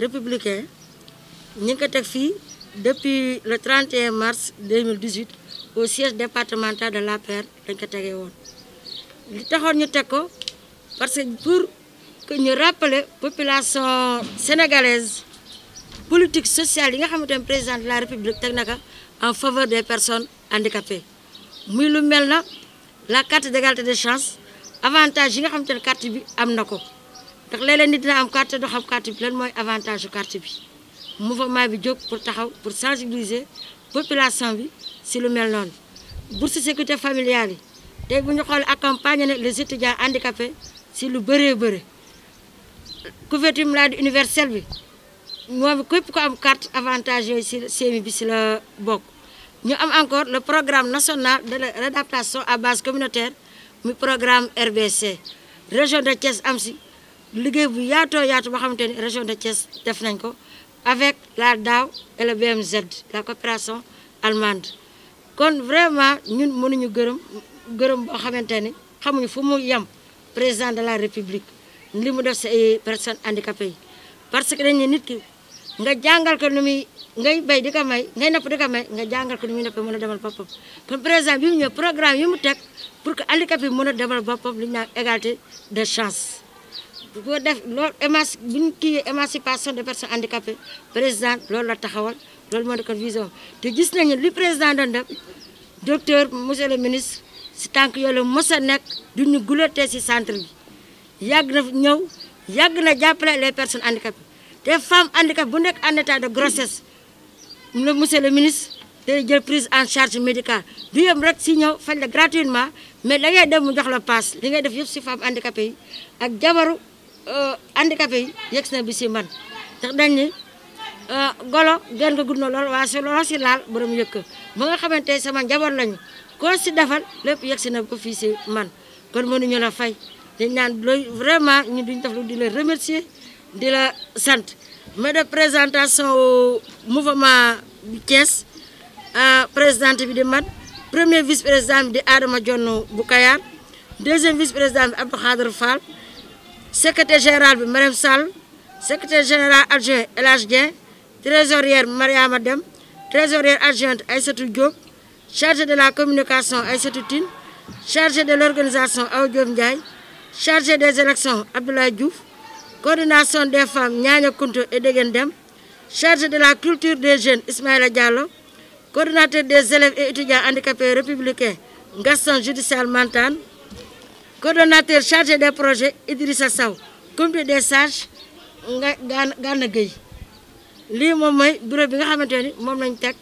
républicain ñu ngi ko teg fii depuis le 31 mars 2018 au siège départemental de l'APR dañ ko tegee woon li taxoon ñu teg ko parce que pour que ñu rappeler population sénégalaise politique sociale yi nga xamante ne président de la république teg na ko en faveur des personnes handicapées muy lu mel na la carte d'égalité des chances avantage yi nga xamante ne carte bi am na ko ndax léeg-léeg nit dina am carte doo xam carte bi lan mooy avantage yu carte bi mouvement bi jóg pour taxaw pour sensibiliser population bi si lu mel noonu bourse sécurité familiale yi tey bu ñu xoolee accompagner les étudiants handicapés si lu bëree bëri couverture maladie universelle bi moom képp ko am carte avantage yooyu si CMU bi si la bokk ñu am encore le programme national de l'adaptation à base communautaire muy programme RBC région de Thiès am si liggéey bu yaatoo yaatu boo xamante ni région de Thiès def nañ ko avec la DAO et le BMZ la coopération allemande kon vraiment ñun mënuñu gërëm boo xamante ni xamuñu fu mu yem président de la république li mu def si ay personnes handicapées yi parce que dañ ne nit ki nga jàngal ko nu muy ngay bay di ko may ngay napp di ko may nga jàngal ko nu muy napp mën a demal boppam kon président bi mu ñëw programme yi mu teg pour que handicapé yi mën a demal boppam li ñu naan égalité de chance bu ko def loolu bu ñu kii émancipation des personnes handicapées président loolu la taxawal loolu moo nekkoon vision te gis nañu li président doon def docteur monsieur le ministre si tànk yooyu la mos a nekk du ñu gulatee si centre bi yàgg na ñëw yàgg na jàppale les personnes handicapées te femme handicapée bu nekk en état de grossesse le monsieur le ministre day jël prise en charge médicale du yem rek si ñëw faj la gratuitement mais da ngay dem mu jox la passe li ngay def yëpp si femme handicapée yi ak jabaru handicapé yi yegg na bi si man ndax dañ ni golo gën nga gudd na lool waaye si loolu si laal borom yëkk ba nga xamante sama njaboot lañu koo si defal lépp yegg si na ba fii si man kon mënuñu la fay dañ naan looy vraiment ñu duñ def lu di la remercier di la sant mais de présentation au mouvement bi Thiès présidente bi di man premier vice président bi di Adama Dione bu Kayar deuxième vice président bi Abdou Khadre Fall secrétaire général bi Marème Sall secrétaire général adjoint El Hadj Dieng trésorière Mariama Dem trésorière adjointe Aïssatou Diop chargé de la communication Aïssatou Tine chargé de l'organisation Awa Diop Ndiaye chargé des élections Abdoulaye Diouf coordination des femmes Niania Kounto et Degen Dem chargé de la culture des jeunes Ismaïla Diallo coordinateur des élèves et étudiants handicapés républicains Gaston Judicial Mantane coordonnateur chargé des projets Idrissa Sow comité des sages Gana Gueye lii moom mooy bureau bi nga xamante ni moom lañ teg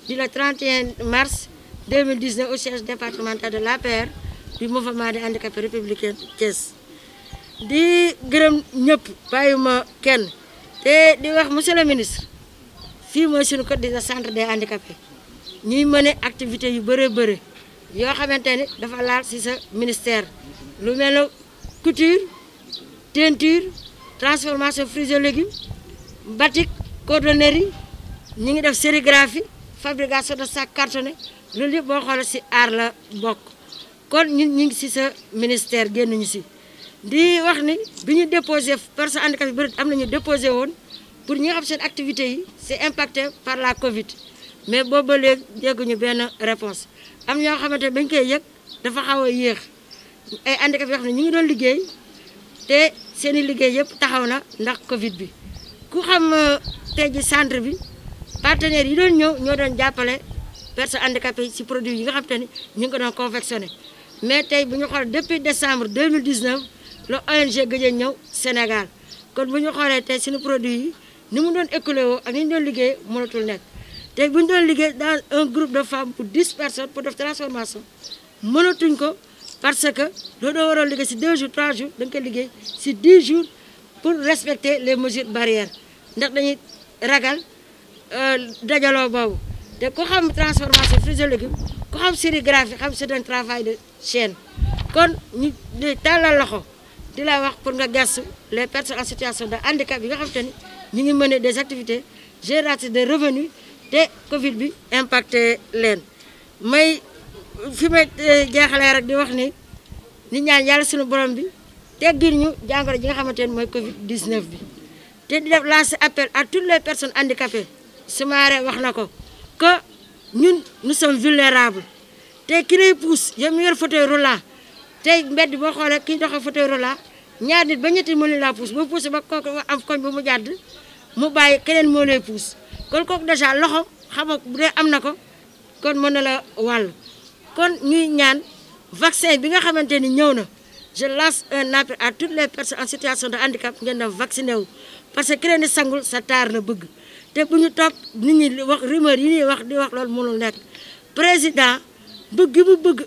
di le 31 mars 2019 au siège départemental de l'APR du mouvement des handicapés républicains Thiès di gërëm ñëpp bàyyuma kenn te di wax monsieur le ministre fii mooy suñu code de centre des handicapés ñuy mener activités yu bëre yoo xamante ni dafa laal ci sa ministère lu mel ne couture teinture transformation fruits et légumes batik cordonnerie ñi ngi def sérigraphie fabrication de sacs cartonnés loolu yëpp boo xoolee ci aar la bokk kon ñun ñu ngi ci sa ministère génnuñu ci di wax ni bi ñu déposé personnes handicapées bëri am nañu déposé woon pour ñi nga xam seen activités yi c'est impacté par la Covid mais boobu ba léegi dégguñu benn réponse am ñoo xamante ne bañ koy yëg dafa xaw a yéex ay handicapés yoo xam ne ñu ngi doon liggéey te seen i liggéey yëpp taxaw na ndax Covid bi ku xam tey ji centre bi partenaires yi doon ñëw ñoo doon jàppale personnes handicapées yi ci produit yi nga xam te ni ñu ngi ko doon confectionné mais tey bu ñu xool depuis décembre 2019 la ONG gëj a ñëw Sénégal kon bu ñu xoolee tey suñu produit yi ni mu doon écoulé woo ak ni ñu doon liggéey mënatul nekk tey bu ñu doon liggéey dans un groupe de femmes pour 10 personnes pour def transformation mënatuñ ko parce que loolu doo waroon liggéey ci 2 jours 3 jours da nga koy liggéey ci 10 jours pour respecter les mesures barrières ndax dañuy ragal dajaloo boobu te ku xam transformation fruits et légumes ku xam sérigraphie xam c'est un travail de chaîne kon ñu di tàllal loxo di la wax pour nga gëstu les personnes en situation de handicap yi nga xam te ni ñu ngi mener des activités génératrices de revenus te Covid bi impacté leen may fi may jeexalee rek di wax ni ñaan yàlla suñu borom bi teggil ñu jàngoro ji nga xamante ni mooy Covid 19 bi te di def lancer appel à toutes les personnes handicapées Soumaré wax na ko que ñun nous sommes vulnérables te ki lay pousse yow mi yor fauteuil roulant tey mbedd boo xoolee kii doxee fauteuil roulant ñaar nit ba ñetti mënu laa pousse boo pousse ba kooku am koñ ba mu jàdd mu bàyyi keneen moo lay pousse kon kooku déjà loxo xam nga bu dee am na ko kon mën na la wàll kon ñuy ñaan vaccin bi nga xamante ni ñëw na je lance un appel à toutes les personnes en situation de handicap ngeen dem vacciné wu parce que ki leen di sangul sa taar la bëgg te bu ñu topp nit ñi wax rumeur yi ñuy wax di wax loolu mënul nekk président bëgg bu bëgg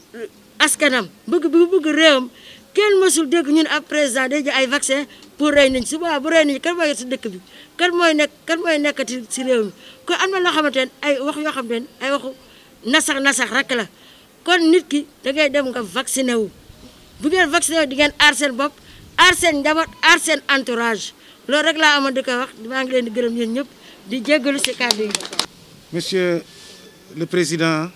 askanam bëgg bi bu bëgg réewam kenn mësul dégg ñun ab président day jël ay vaccin pour rey nañ suba bu rey nañ kan mooy si dëkk bi kan mooy nekkati si réew mi kon am na loo xamante ne ay wax yoo xamante ne ay waxu nasax rek la kon nit ki da ngay dem nga vacciné wu bu ngeen vacciné wu di ngeen aar seen bopp aar seen njaboot aar seen entourage loolu rek laa amoon di ko wax maa ngi leen di gërëm yéen ñëpp di jéggalu si kàddu yi. Monsieur le président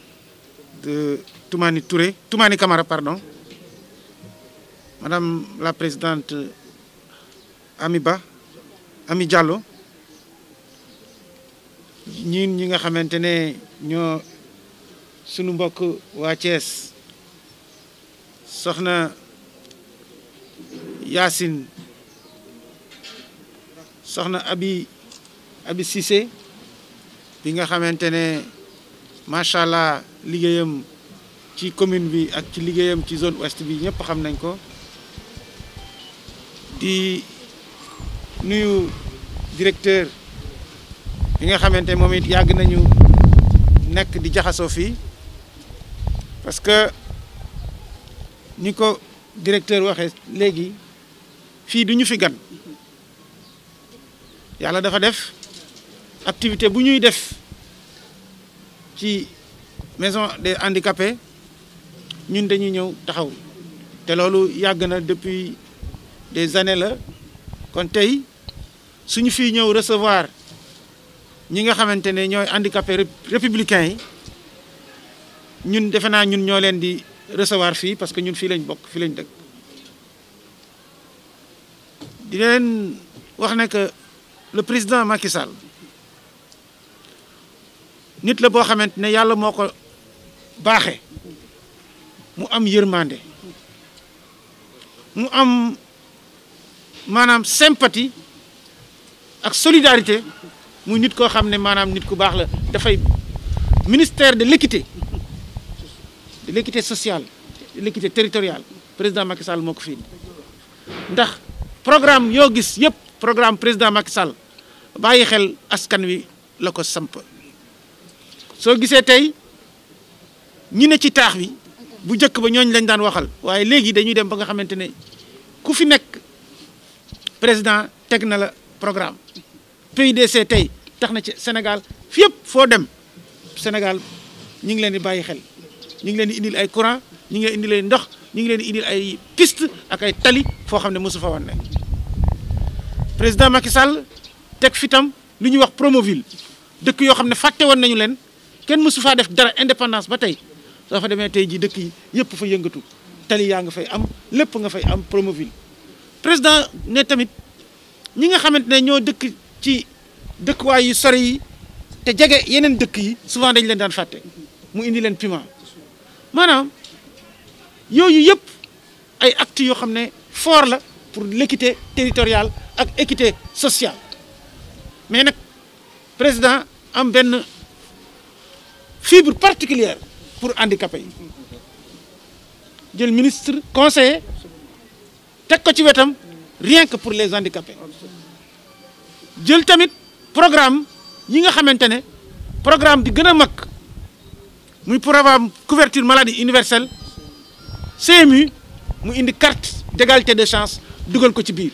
de Toumani Camara, pardon, Madame la présidente Ami Diallo, ñi nga xamante ne ñoo sunu mbokk waa Thiès soxna Yacine soxna Abi Cissé bi nga xamante ne macha allah liggéeyam ci commune bi ak ci liggéeyam ci zone ouest bi ñëpp xam nañ ko di nuyu directeur bi nga xamante moom it yàgg nañu nekk di jaxasoo fii parce que ni ko directeur waxee léegi fii du ñu fi gan yàlla dafa def activité bu ñuy def ci maison des handicapés ñun dañuy ñëw taxaw te loolu yàgg na depuis des années la kon tey suñu fii ñëw recevoir ñi nga xamante ne ñooy handicapés républicains yi ñun defe naa ñun ñoo leen di recevoir fii parce que ñun fii lañ bokk fii lañ dëkk di leen wax ne que le président Macky Sall nit la boo xamante ne yàlla moo ko baaxe mu am yërmande mu am maanaam sympathie ak solidarité muy nit koo xam ne maanaam nit ku baax la dafay ministère de l'équité sociale de l'équité territoriale président Macky Sall moo ko fii ndax programme yoo gis yëpp programme président Macky Sall bàyyi xel askan wi la ko samp soo gisee tey ñi ne ci taax wi bu njëkk ba ñooñ lañ daan waxal waaye léegi dañuy dem ba nga xamante ne ku fi nekk président teg na la programme PUDC tey tax na ci Sénégal fi yëpp foo dem Sénégal ñu ngi leen di bàyyi xel ñu ngi leen di indil ay courant ñu ngi leen indil ay ndox ñu ngi leen di indil ay piste ak ay tali foo xam ne mosu fa woon ne président Macky Sall teg fi tam lu ñuy wax Promoville dëkk yoo xam ne fàtte woon nañu leen kenn mosu faa def dara indépendance ba tey soo fa demee tey ji dëkk yi yëpp fa yëngatu tali yaa nga fay am lépp nga fay am Promoville président ne tamit ñi nga xamante ne ñoo dëkk ci dëkkuwaay yu sori yi te jege yeneen dëkk yi souvent dañ leen daan fàtte mu indi leen piment maanaam yooyu yëpp ay actes yoo xam ne fort la pour l'équité territoriale ak équité sociale mais nag président am benn fibre particulière pour handicapés yi jël ministre conseiller teg ko ci wetam rien que pour les handicapés jël tamit programme yi nga xamante ne programme bi gën a mag muy programme couverture maladie universelle CMU mu indi carte d'égalité de chance dugal ko ci biir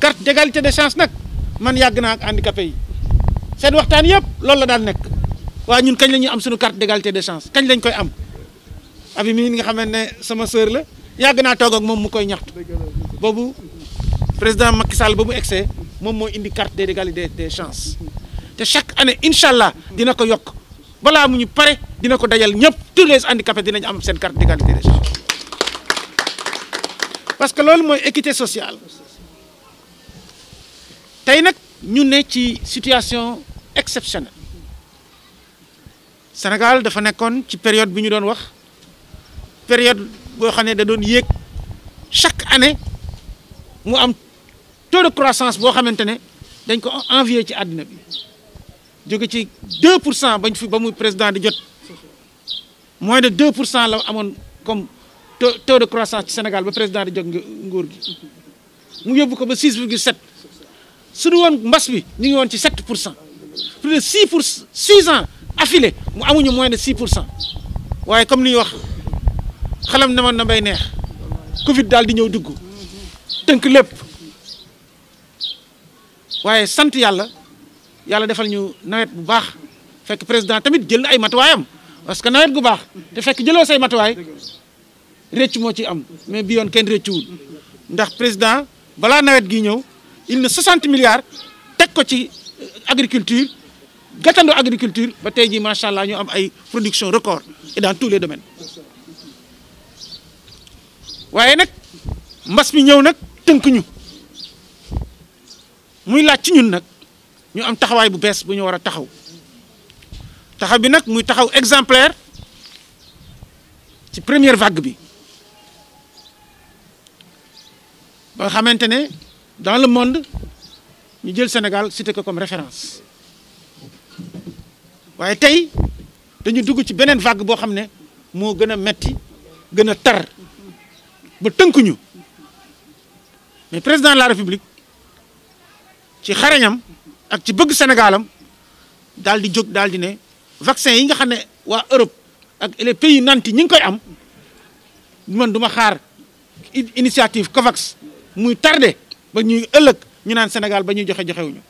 carte d'égalité de chance nag man yàgg naa ak handicapés yi seen waxtaan yëpp loolu la daan nekk waaye ñun kañ la ñuy am suñu carte d'égalité de chance kañ lañ koy am abi mi nga xamante ne sama sœur la yàgg naa toog ak moom mu koy ñaxtu boobu président Macky Sall ba mu egsee moom moo indi carte d'égalité des chances te chaque année incha allah dina ko yokk balaa mu ñu pare dina ko dajal ñëpp tous les handicapés dinañ am seen carte d'égalité des chances parce que loolu mooy équité sociale tey nag ñu ne ci situation exceptionnelle Sénégal dafa nekkoon ci période bi ñu doon wax période boo xam ne da doon yéeg chaque année mu am taux de croissance boo xamante ne dañ ko envier ci àddina bi jóge ci 2% bañ fi ba muy président di jot moins de 2% la amoon comme taux de croissance ci Sénégal ba président di jot nguur gi mu yóbbu ko ba 6,7 su du woon mbas bi ñu ngi woon ci 7%, plus de 6 ans affilés mu amuñu moins de 6%. waaye comme li ñuy wax xalam na man na bay neex Covid daal di ñëw dugg tënk lépp waaye sant yàlla yàlla defal ñu nawet bu baax fekk président tamit jël ay matuwaayam parce que nawet gu baax te fekk jëloo say matuwaay réccu moo ci am mais bi yoon kenn réccuwul ndax président balaa nawet gi ñëw il ne 60 milliards teg ko ci agriculture gàttandu agriculture ba tey jii macha allah ñu am ay production record et dans tous les domaines waaye nag mbas mi ñëw nag tënk ñu muy laaj ci ñun nag ñu am taxawaay bu bees bu ñu war a taxaw bi nag muy taxaw exemplaire ci première vague bi ba nga xamante ne dans le monde ñu jël Sénégal cité ko comme référence waaye tey dañu dugg ci beneen vague boo xam ne moo gën a metti gën a tar ba tënkuñu mais président de la République ci xarañam ak ci bëgg Sénégalam daal di jóg daal di ne vaccin yi nga xam ne waa Europe ak les pays nanti ñi ngi koy am man duma xaar initiative COVAX muy tardé ba ñuy ëllëg ñu naan Sénégal ba ñuy joxewuñu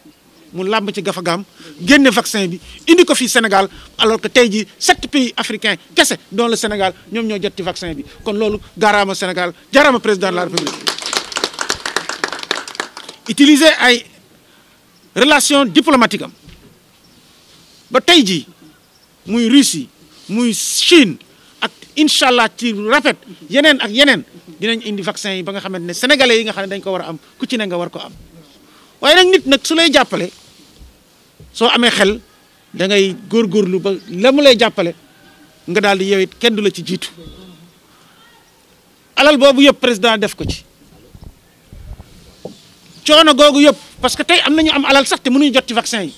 mu làmb ci gafagaam génne vaccin bi indi ko fii Sénégal alors que tey jii 7 pays africains kese dont le Sénégal ñoom ñoo jot ci vaccin bi kon loolu jaaraama Sénégal jaaraama président de la République utiliser ay relation diplomatique am ba tey jii muy Russie muy Chine ak incha allah ci rafet yeneen ak yeneen dinañ indi vaccin yi ba nga xamante ne sénégalais yi nga xam ne dañ ko war a am ku ci ne nga war ko am waaye nag nit nag su lay jàppale soo amee xel da ngay góorgóorlu ba la mu lay jàppale nga daal di yow it kenn du la ci jiitu alal boobu yëpp président def ko ci coono googu yëpp parce que tey am nañu am alal sax te mënuñu jot ci vaccin yi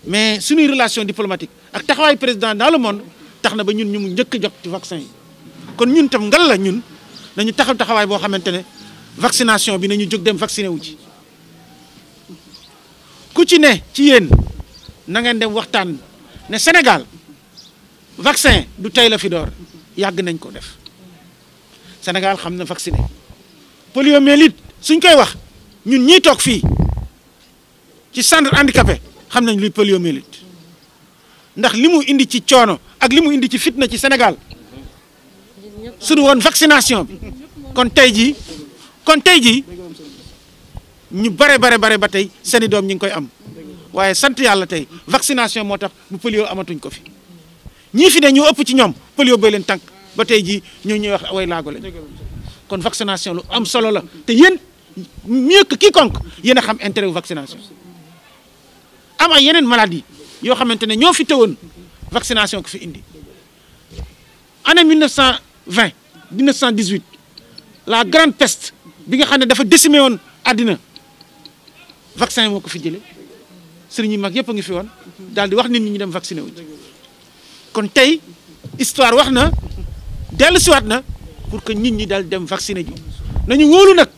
mais suñuy relation diplomatique ak taxawaayu président dans le monde tax na ba ñun ñu mu njëkk a jot ci vaccin yi kon ñun tam ngal la ñun nañu taxawaay boo xamante ne vaccination bi nañu jóg dem vacciné wu ci ku ci ne ci yéen na ngeen dem waxtaan ne Sénégal vaccin du tey la fi door yàgg nañ ko def Sénégal xam na vacciné poliomyélite suñ koy wax ñun ñiy toog fii ci centre handicapé xam nañ luy poliomyélite ndax li mu indi ci coono ak li mu indi ci fitna ci Sénégal su du woon vaccination bi kon tey jii ñu bare ba tey seeni doom ñi ngi koy am waaye sant yàlla tey vaccination moo tax bu polio amatuñ ko fi ñii fi ne ñu ëpp ci ñoom polio bay leen tànk ba tey jii ñoo ñuy wax way laago lañ kon vaccination lu am solo la te yéen mieux que quiconque yéen a xam intérêt wu vaccination am ay yeneen maladie yoo xamante ne ñoo fi teewoon vaccination ko fi indi année 1920 1918 la grande peste bi nga xam ne dafa décimé woon àddina vaccin moo ko fi jële sëriñ yi mag yëpp a ngi fi woon daal di wax nit ñi ñu dem vacciné wu kon tey histoire wax na dellu siwaat na pour que nit ñi daal dem vacciné ji nañu wóolu nag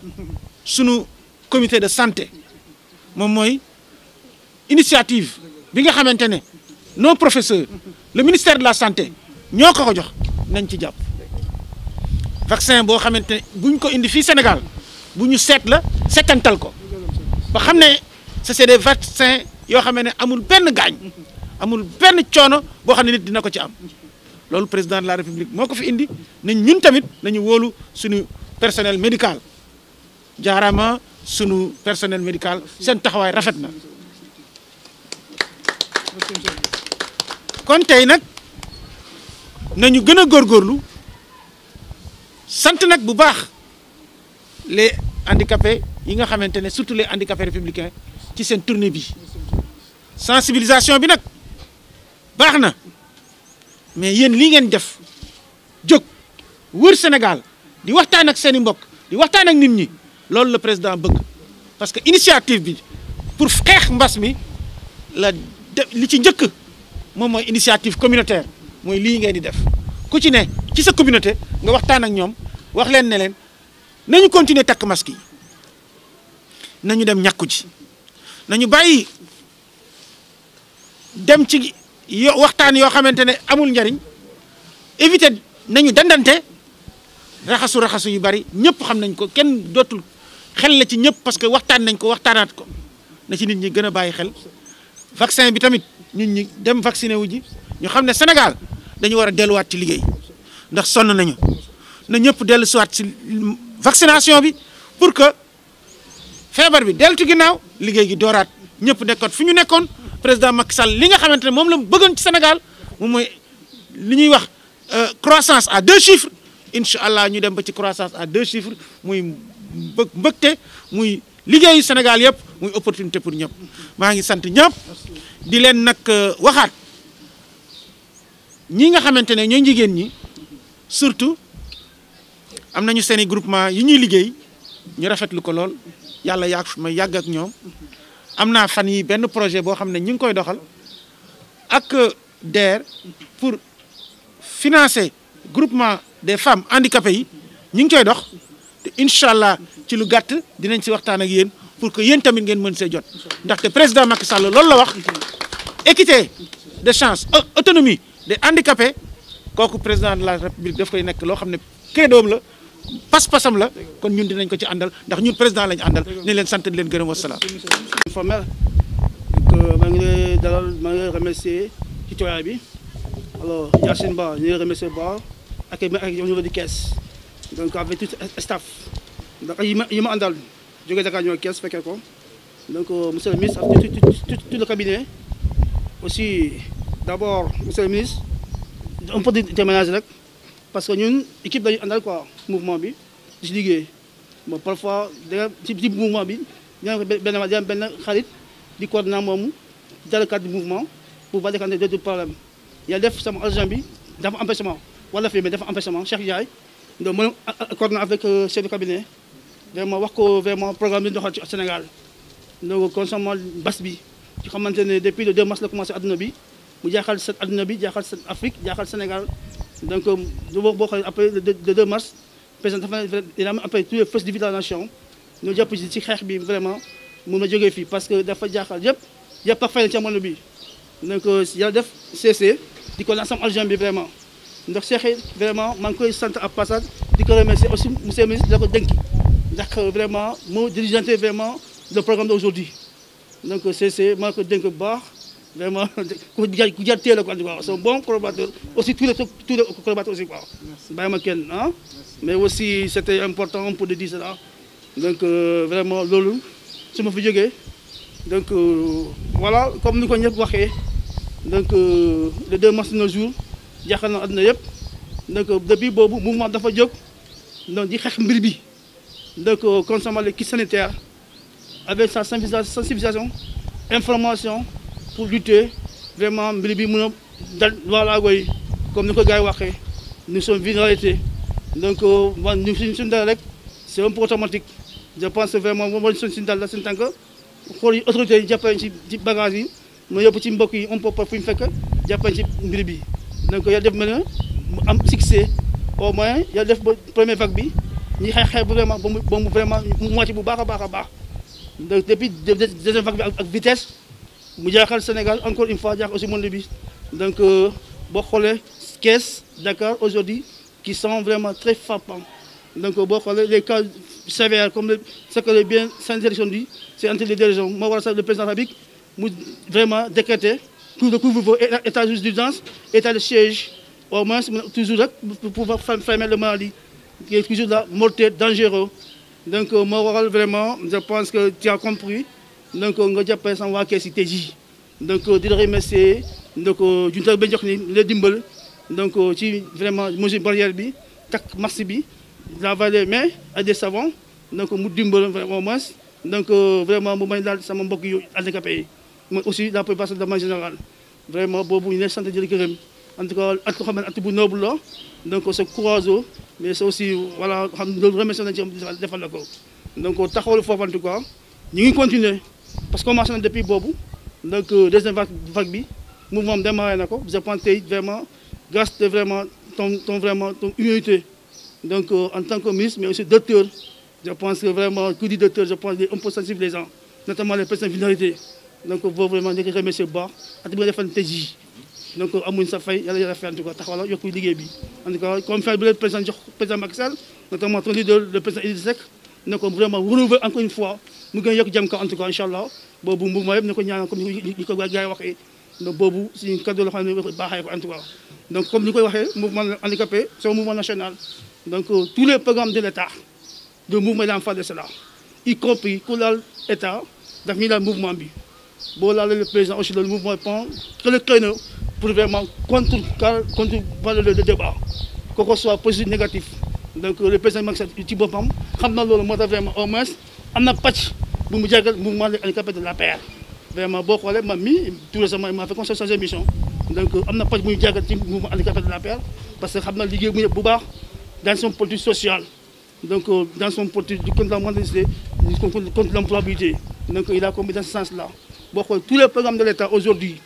sunu comité de santé moom mooy initiative bi nga xamante ne nos professeurs le ministère de la santé ñoo ko jox nañ ci jàpp vaccin boo xamante ne buñ ko indi fii Sénégal bu ñu seet la settantal ko ba xam ne c'est des vaccins yoo xam ne amul benn gaañ amul benn coono boo xam ne nit dina ko ci am loolu président de la République moo ko fi indi nañ ñun tamit nañu wóolu suñu personnel médical jaaraama suñu personnel médical seen taxawaay rafet na kon tey nag nañu gën a góorgóorlu sant nag bu baax les handicapés yi nga xamante ne surtout les handicapés républicains ci seen tournée bi sensibilisation bi nag baax na mais yéen lii ngeen def jóg wër Sénégal di waxtaan ak seen i mbokk di waxtaan ak nit ñi loolu la président bëgg parce que initiative bi pour xeex mbas mi la li ci njëkk moom mooy initiative communautaire mooy lii ngeen di def ku ci ne ci sa communauté nga waxtaan ak ñoom wax leen ne leen nañu continuer takk masque yi nañu dem ñàkku ji nañu bàyyi dem ci waxtaan yoo xamante ne amul njariñ éviter nañu dandante raxasu yu bari ñëpp xam nañ ko kenn dootul xel la ci ñëpp parce que waxtaan nañ ko waxtaanaat ko na ci nit ñi gën a bàyyi xel vaccin bi tamit nit ñi dem vacciné wu ji ñu xam ne Sénégal dañu war a delluwaat ci liggéey ndax sonn nañu na ñëpp dellu siwaat ci vaccination bi pour que feebar bi dellu ci ginnaaw liggéey gi dooraat ñëpp nekkoon fi ñu nekkoon président Macky Sall li nga xamante ne moom la bëggoon ci Sénégal moom mooy li ñuy wax croissance à 2 chiffres incha allah ñu dem ba ci croissance à 2 chiffres muy mbëgte muy liggéeyu Sénégal yëpp muy opportunité pour ñëpp maa ngi sant ñëpp di leen nag waxaat ñi nga xamante ne ñooy jigéen ñi surtout am nañu seeni groupement yi ñuy liggéey ñu rafetlu ko lool yàlla yàgg ak ñoom am naa fan yi benn projet boo xam ne ñu ngi koy doxal ak DER pour financer groupement des femmes handicapées yi ñu ngi koy dox te incha allah ci lu gàtt dinañ ci waxtaan ak yéen pour que yéen tamit ngeen mën see jot ndaxte président Macky Sall loolu la wax équité de chance autonomie des handicapés kooku président de la république daf koy nekk loo xam ne kéedoom la pas-pasam la kon ñun dinañ ko ci àndal ndax ñun président lañu àndal ni leen sant di leen gërëm wasalaam. informel maa ngi lay dalal maa ngi lay remercier ci tooyaay bi alors Yacine Ba ñu ngi remercier Ba ak au niveau du Kees donc avec tout staff ndax yi ma àndal jógee Dakar ñëw Kees fekkee ko donc monsieur le ministre ak tout le cabinet aussi d'abord monsieur le ministre un peu de témoignage rek parce que ñun équipe dañu àndal quoi mouvement bi di si liggéey bon parfois da ci mouvement bi dina benn xarit di coordonner moomu dans le cadre du mouvement pour ba décanter d'autres problèmes yàlla def sama agent bi dafa empêchement wala fii mais dafa empêchement Cheikh Ndiaye donc mën a coordonner avec chef de cabinet vraiment wax ko vraiment programme bi doxal ci Sénégal donc concernant bas bi ci xamante ne depuis le 2 mars la commencé adduna bi mu jaaxal seen adduna bi jaaxal seen Afrique jaaxal Sénégal donc boo xoolee après le 2 mars président dafa dina am après tous les forces de la nation ñu jàpp ci xeex bi vraiment mun na jógee fii parce que dafa jaaxal yëpp a fay ci amoon bi donc yàlla def CC di ko ensemble agent bi vraiment ndax Cheikh vraiment maa ngi koy sant à passage di ko remercier aussi monsieur le ministre da ko dénki ndax vraiment moo dirigeanté vraiment le programme d'aujourd'hui donc CC maa ngi ko dénk bu baax vraiment ku jar teel a ko andi quoi c'est un bon collaborateur aussi tous les collaborateurs aussi quoi bàyyi ma kenn ah mais aussi c'était important pour de dire cela donc vraiment loolu su ma fi jógee donc voilà comme ni ko ñëpp waxee donc le 2 mars nos jours jaaxal na àdduna yëpp donc depuis boobu mouvement dafa jóg donc di xeex mbir bi donc concernant les kits sanitaires avec sa sensibilisation information pour lutter vraiment mbir bi mën a dal voilà gooy comme ni ko gars yi waxee nous sommes vulnérabilité donc man ñu suñu dal rek c'est un peu automatique je pense vraiment moom mooy suñu dal la suñu tànk xool yi autorités yi jàppale ci bagage yi mu yóbbu ci mbokk yi on peut pas fu ñu fekk jàppale ci mbir bi donc yàlla def mën a mu am succès au moins yàlla def ba première vague bi ñi xeex vraiment ba mu vraiment mu wàcc bu baax a baax a baax donc depuis deuxième vague bi ak vitesse mu jaaxal Sénégal encore une fois jaaxal aussi monde bi donc boo xoolee Kees Dakar aujourd'hui qui sont vraiment très frappants donc boo xoolee les cas sévères comme ce que le bien sanitaire dit c'est entre les deux régions moo waral sax le président de la République mu vraiment décrété couvre-feu état d'urgence état de siège au moins toujours rek pour pouvoir fermer le maladie qui est toujours là mortel dangereux donc moo waral vraiment je pense que tu as compris donc nga jàppale sama waa Kees yi tey jii donc di la remercier donc juntal ba jox ni la dimbal donc ci vraiment mesure barrière bi takk masque bi laver les mains ak des savons donc mu dimbal vraiment au moins donc vraiment mu may daal sama mbokk yu handicapé yi mais aussi la préparation de manière générale vraiment boobu ñu ne sant di gërëm en tout cas at ko xam ne at bu noble la donc c'est courageux mais c'est aussi voilà xam loolu remercié nañ ci defal la ko donc taxawal foofu en tout cas ñu ngi continuer parce que commencé na depuis boobu donc deuxième vague bi mouvement démarré na ko je pense tey vraiment grâce de vraiment ton humilité donc en tant que ministre mais aussi docteur je pense que vraiment ku di docteur je pense un peu sensible les gens notamment les personnes vulnérabilités donc boobu vraiment ñu ngi remercier bu baax at bi nga defal tey jii donc amuñ sa fay yàlla yàlla fay en tout cas taxawal yokku liggéey bi en tout cas comme faire bi le président jox président Macky Sall notamment ton leader le président Idrissa Seck ne ko vraiment renouveler encore une fois mu gën a yokk jëm ko en tout cas incha allah boobu mouvement yëpp ne ko ñaanal comme ni ko gars yi waxee donc boobu suñu kaddu la xam ne baaxee ko en tout cas donc comme ni koy waxee mouvement handicapé c'est un mouvement national donc tous les programmes de l'État de mouvement d'enfants de cela y compris ku laal état daf ñuy laal mouvement bi boo laalee le président aussi le mouvement prend que le créneau pour vraiment contre le débat que ce soit positif négatif donc le président Macky Sall ci boppam xam na loolu moo tax vraiment au moins am na pàcc bu mu jagal mouvement handicapé de l'APR vraiment boo xoolee man mi tout récemment il m'a fait conseil sans émission donc am na pàcc bu ñu jagal ci mouvement handicapé de l'APR parce que xam na liggéey bu bu baax dans son politique sociale donc dans son politique contre la mendicité contre l'employabilité donc il a commis dans ce sens-là boo xoolee tous les programmes de l'État aujourd'hui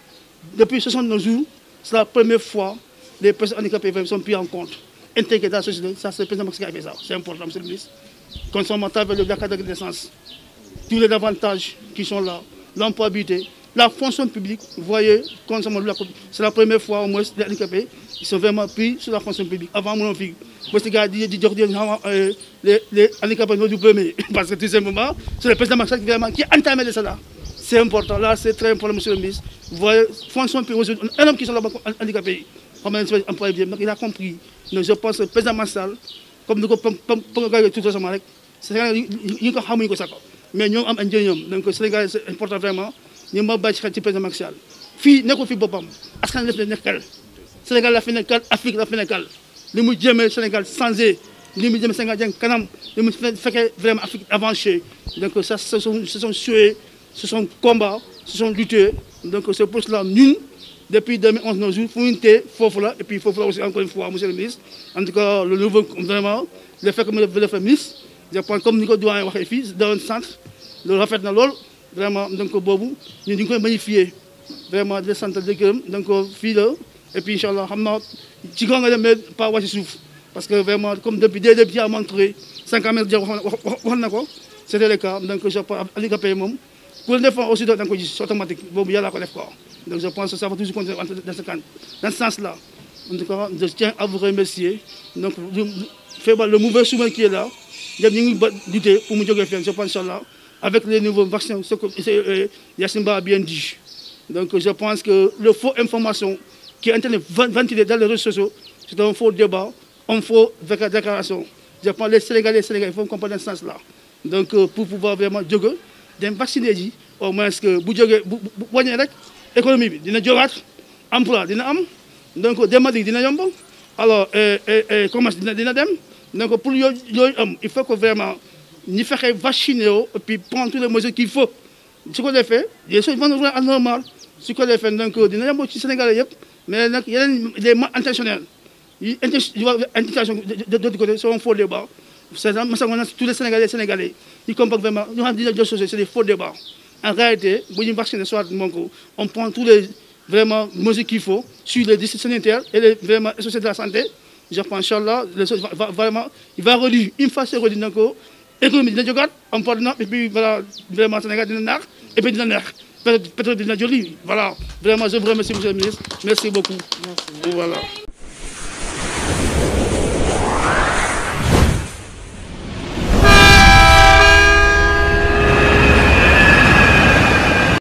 depuis 69 jours c'est la première fois les personnes handicapées sont pris en compte intégrées dans la société. Ça c'est le président Macky Sall qui a fait ça, c'est important monsieur le ministre. Concernant avec le cadre de naissance, tous les avantages qui sont là, l'employabilité, la fonction publique, vous voyez, c'est la première fois au moins les handicapés ils sont vraiment pris sur la fonction publique. Avant mon fille, les handicapés sont du premier parce que tout simplement c'est le président Macky Sall qui a entamé de cela. C'est important, là c'est très important monsieur le ministre. Vous voyez, fonction publique, un homme qui sont là-bas handicapés, comme un employé bien, il a compris. Donc je pense que le président Macky Sall, comme nous avons tout récemment, c'est ko xamuñ ko sax mais ñoom am ay njëriñam donc Sénégal c'est important vraiment ñu ma bàyyi ci xel ci président Macky Sall fii nekkul fi boppam askan la fi nekkal Sénégal la fi nekkal Afrique la fi nekkal li mu jëmee Sénégal changé li mu jëmee Sénégal jëm kanam li mu fekkee vraiment Afrique avancée donc ça ce sont souhaits ce sont combats ce sont luttes donc c'est pour cela ñun depuis 2011 nos jours fu ñu tee foofu la et puis foofu la aussi encore une fois monsieur le ministre en tout cas le nouveau vraiment le fait que mu def le ministre je pense comme ni ko doyen waxee fii dans centre loolu rafet na lool vraiment donc boobu ñun ñu ngi koy magnifier vraiment di sant di gërëm donc fii la et puis incha allah xam naa ci kaw nga dem mais pas wàcc suuf parce que vraiment comme depuis à montré 50 mètres wax na ko c'était le cas donc je pense handicapé moom pour le défendre aussi da nga ko gis automatique boobu yàlla ko def quoi donc je pense que ça va toujours continuer dans ce sens là en tout cas je tiens à vous remercier donc le mouvement souverain qui est là ñëpp ñu ngi lutter pour mu jógee fii je pense inchallah avec les nouveaux vaccins ce que Yacine Ba a bien dit donc je pense que le faux information qui est en train de ventiler dans les réseaux sociaux c'est un faux débat une fausse déclaration je pense les Sénégalais il faut comprendre dans ce sens là donc pour pouvoir vraiment jóge dem vacciner ji au moins que bu jógee bu wàññee rek économie bi dina jógaat emploi dina am donc demadi dina yomb alors commerce dina dem donc pour yooyu am il faut que vraiment ñu fexe vacciner wu et puis prendre toutes les mesures qu'il faut su ko defee les choses vont revenir à normal su ko defee donc dina yomb ci Sénégalais yëpp mais nag yeneen les mal intentionnels yi intention de l'autre côté c'est un faux débat c'est ça tous les Sénégalais ils comprennent vraiment ñu xam dina jël c'est des faux débats en réalité bu ñu vacciner soit donc on prend tous les vraiment mesures qu'il faut sur les districts sanitaires et les vraiment sociétés de la santé je pense inchallah les choses vraiment il va réduire une fois c'est réduit donc économie dina jógaat emploi dina et puis voilà vraiment Sénégal dina naax et puis dina neex pétrole dina joli voilà vraiment je vous remercie monsieur le ministre merci beaucoup voilà